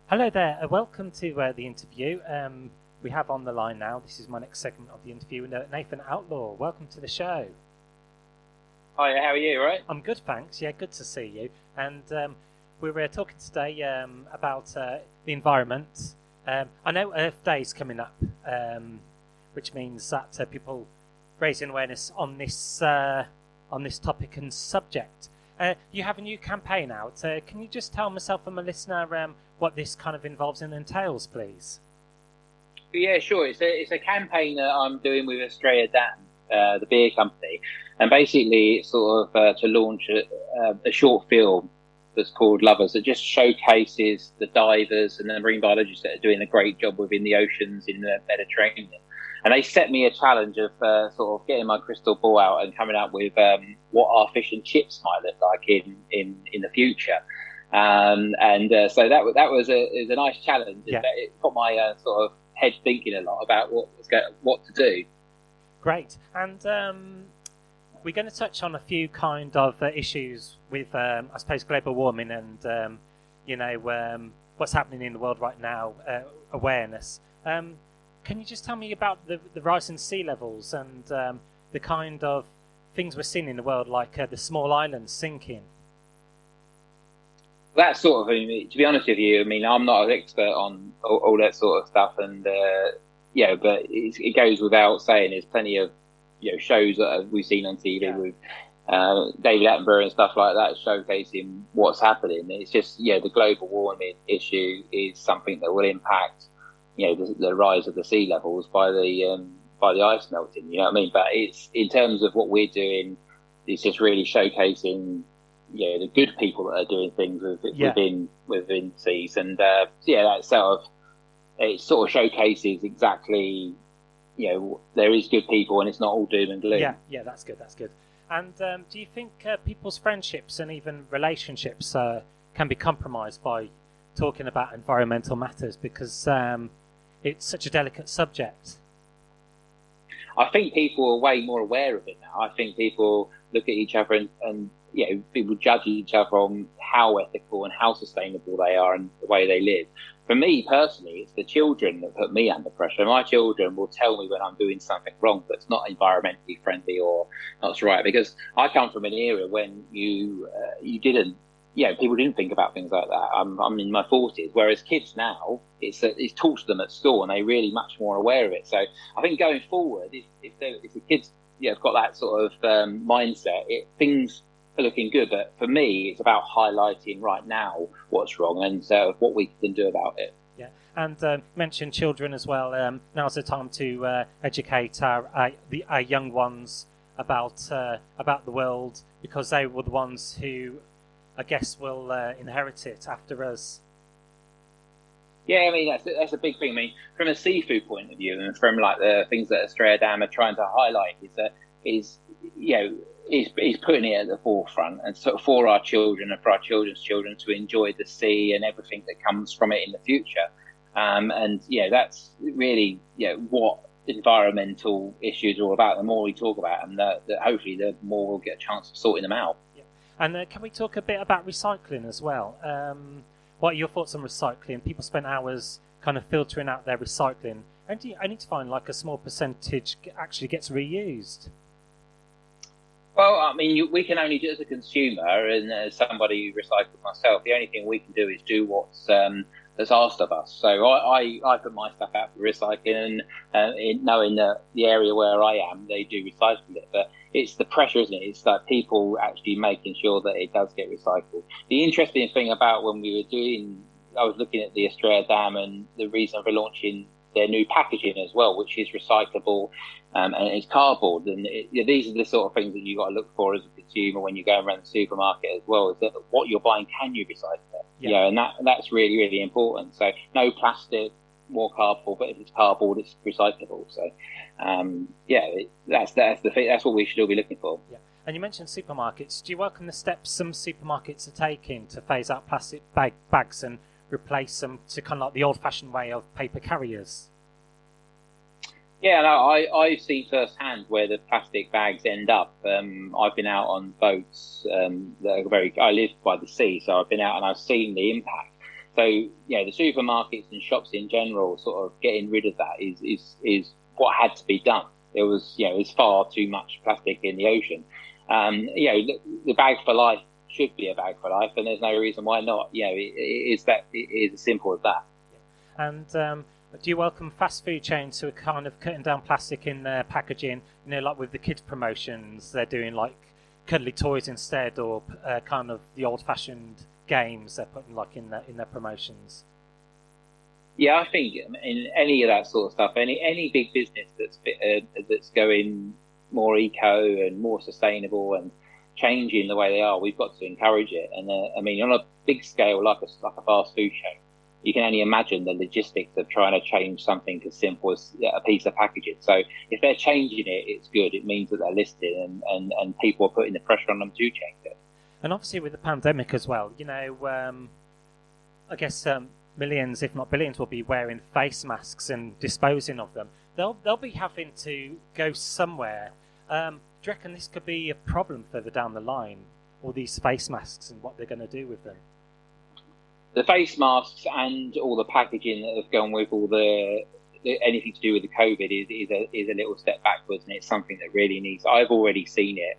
Hello there. Welcome to the interview. We have on the line now. This is my next segment of the interview. Nathan Outlaw, welcome to the show. Hi, how are you? Right? I'm good, thanks. Yeah, good to see you. And we're talking today about the environment. I know Earth Day is coming up, which means that people raising awareness on this topic and subject. You have a new campaign out. Can you just tell myself and my listener what this kind of involves and entails, please? Yeah, sure. It's a campaign that I'm doing with Estrella Damm, the beer company, and basically it's sort of to launch a short film that's called Lovers that just showcases the divers and the marine biologists that are doing a great job within the oceans in the Mediterranean. And they set me a challenge of sort of getting my crystal ball out and coming up with what our fish and chips might look like in the future. So that was a nice challenge. Yeah. It got my sort of head thinking a lot about what to do. Great. And we're going to touch on a few kind of issues with, I suppose, global warming and what's happening in the world right now, awareness. Can you just tell me about the rise in sea levels and the kind of things we're seeing in the world, like the small islands sinking? That sort of thing, to be honest with you, I mean, I'm not an expert on all that sort of stuff, and but it goes without saying. There's plenty of shows that we've seen on TV with David Attenborough and stuff like that, showcasing what's happening. It's just the global warming issue is something that will impact the rise of the sea levels by the ice melting. You know what I mean? But it's in terms of what we're doing, it's just really showcasing the good people that are doing things within seas, and that it sort of showcases exactly there is good people and it's not all doom and gloom. Yeah, that's good. And do you think people's friendships and even relationships can be compromised by talking about environmental matters because it's such a delicate subject? I think people are way more aware of it now. I think people look at each other and people judge each other on how ethical and how sustainable they are and the way they live. For me personally, it's the children that put me under pressure. My children will tell me when I'm doing something wrong that's not environmentally friendly or not right, because I come from an era when you didn't. People didn't think about things like that. I'm in my 40s, whereas kids now, it's taught to them at school, and they're really much more aware of it. So I think going forward, if the kids have got that sort of mindset, things are looking good. But for me, it's about highlighting right now what's wrong and what we can do about it. Yeah, and mention children as well. Now's the time to educate our young ones about the world, because they were the ones who, I guess, will inherit it after us. Yeah, I mean that's a big thing. I mean, from a seafood point of view, and from like the things that Estrella Damm are trying to highlight, is putting it at the forefront, and sort of for our children and for our children's children to enjoy the sea and everything that comes from it in the future. That's really what environmental issues are all about. The more we talk about them, hopefully the more we'll get a chance of sorting them out. And can we talk a bit about recycling as well? What are your thoughts on recycling? People spend hours kind of filtering out their recycling. And I need to find like a small percentage actually gets reused. Well, I mean, we can only do as a consumer and as somebody who recycles myself. The only thing we can do is do what's that's asked of us. So I put my stuff out for recycling, and knowing that the area where I am, they do recycle it. But it's the pressure, isn't it? It's like people actually making sure that it does get recycled. The interesting thing about when I was looking at the Estrella Damm and the reason for launching their new packaging as well, which is recyclable and it's cardboard. And these are the sort of things that you've got to look for as a consumer when you go around the supermarket as well, is that what you're buying, can you recycle it? Yeah. And that's really, really important. So no plastic, more cardboard, but if it's cardboard, it's recyclable. So that's the thing. That's what we should all be looking for. Yeah. And you mentioned supermarkets. Do you welcome the steps some supermarkets are taking to phase out plastic bags and replace them to kind of like the old-fashioned way of paper carriers? Yeah, no, I've seen firsthand where the plastic bags end up. I've been out on boats that are I live by the sea, so I've been out and I've seen the impact. So the supermarkets and shops in general, sort of getting rid of that is what had to be done. There was there's far too much plastic in the ocean. The bag for life should be a bag for life, and there's no reason why not. It is as simple as that. And do you welcome fast food chains who are kind of cutting down plastic in their packaging? Like with the kids promotions, they're doing like cuddly toys instead, or kind of the old-fashioned games they're putting like in their promotions. Yeah, I think in any of that sort of stuff, any big business that's going more eco and more sustainable and changing the way they are, we've got to encourage it. And on a big scale, like a fast food chain, you can only imagine the logistics of trying to change something as simple as a piece of packaging. So if they're changing it, it's good. It means that they're listening, and people are putting the pressure on them to change it. And obviously with the pandemic as well, I guess millions, if not billions, will be wearing face masks and disposing of them. They'll be having to go somewhere. Do you reckon this could be a problem further down the line, all these face masks and what they're going to do with them? The face masks and all the packaging that have gone with all anything to do with the COVID is a little step backwards, and it's something that really needs. I've already seen it,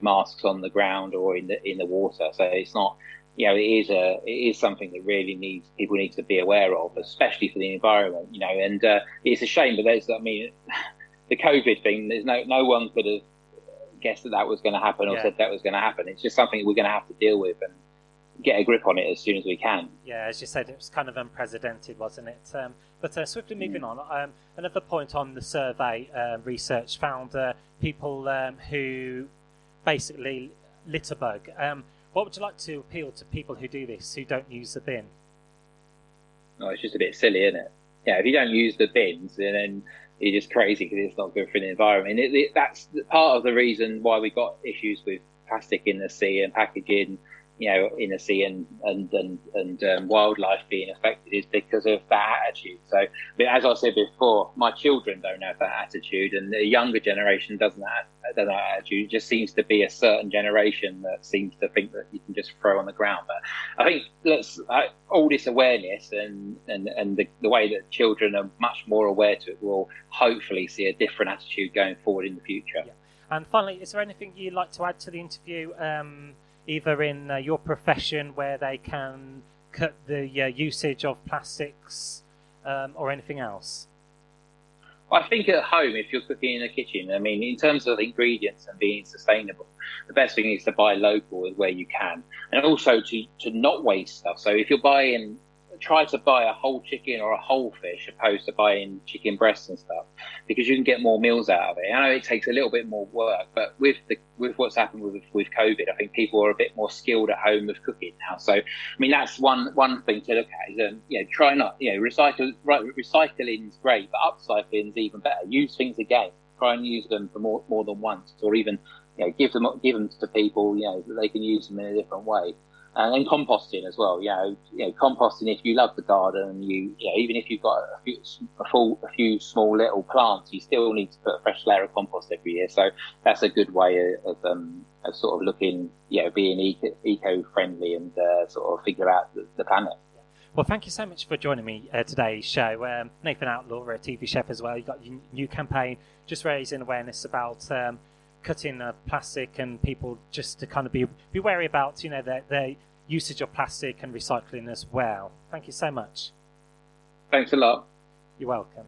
masks on the ground or in the water. So it's not, it is something that really people need to be aware of, especially for the environment. And it's a shame, but the COVID thing. There's no one could have guessed that was going to happen or said that was going to happen. It's just something we're going to have to deal with and get a grip on it as soon as we can. Yeah, as you said, it was kind of unprecedented, wasn't it? But swiftly moving on, another point on the survey research found people who basically litterbug. What would you like to appeal to people who do this, who don't use the bin? Oh, it's just a bit silly, isn't it? Yeah, if you don't use the bins, then you're just crazy because it's not good for the environment. That's part of the reason why we got issues with plastic in the sea and packaging, in the sea and wildlife being affected, is because of that attitude. So, but as I said before, my children don't have that attitude, and the younger generation doesn't have that attitude. It just seems to be a certain generation that seems to think that you can just throw on the ground. But I think all this awareness and the way that children are much more aware to it will hopefully see a different attitude going forward in the future. Yeah. And finally, is there anything you'd like to add to the interview? Either in your profession where they can cut the usage of plastics or anything else? Well, I think at home, if you're cooking in a kitchen, in terms of ingredients and being sustainable, the best thing is to buy local where you can, and also to not waste stuff. So if you're try to buy a whole chicken or a whole fish opposed to buying chicken breasts and stuff, because you can get more meals out of it. I know it takes a little bit more work, but with what's happened with COVID, I think people are a bit more skilled at home with cooking now. So that's one thing to look at is try not recycle. Right, recycling's great, but upcycling's even better. Use things again. Try and use them for more than once, or even give them to people that they can use them in a different way. And then composting as well. Composting. If you love the garden, even if you've got a few small little plants, you still need to put a fresh layer of compost every year. So that's a good way of sort of looking, being eco-friendly and sort of figure out the planet. Well, thank you so much for joining me today's show. Nathan Outlaw, a TV chef as well. You've got your new campaign, just raising awareness about cutting plastic, and people just to kind of be wary about their usage of plastic and recycling as well. Thank you so much. Thanks a lot. You're welcome.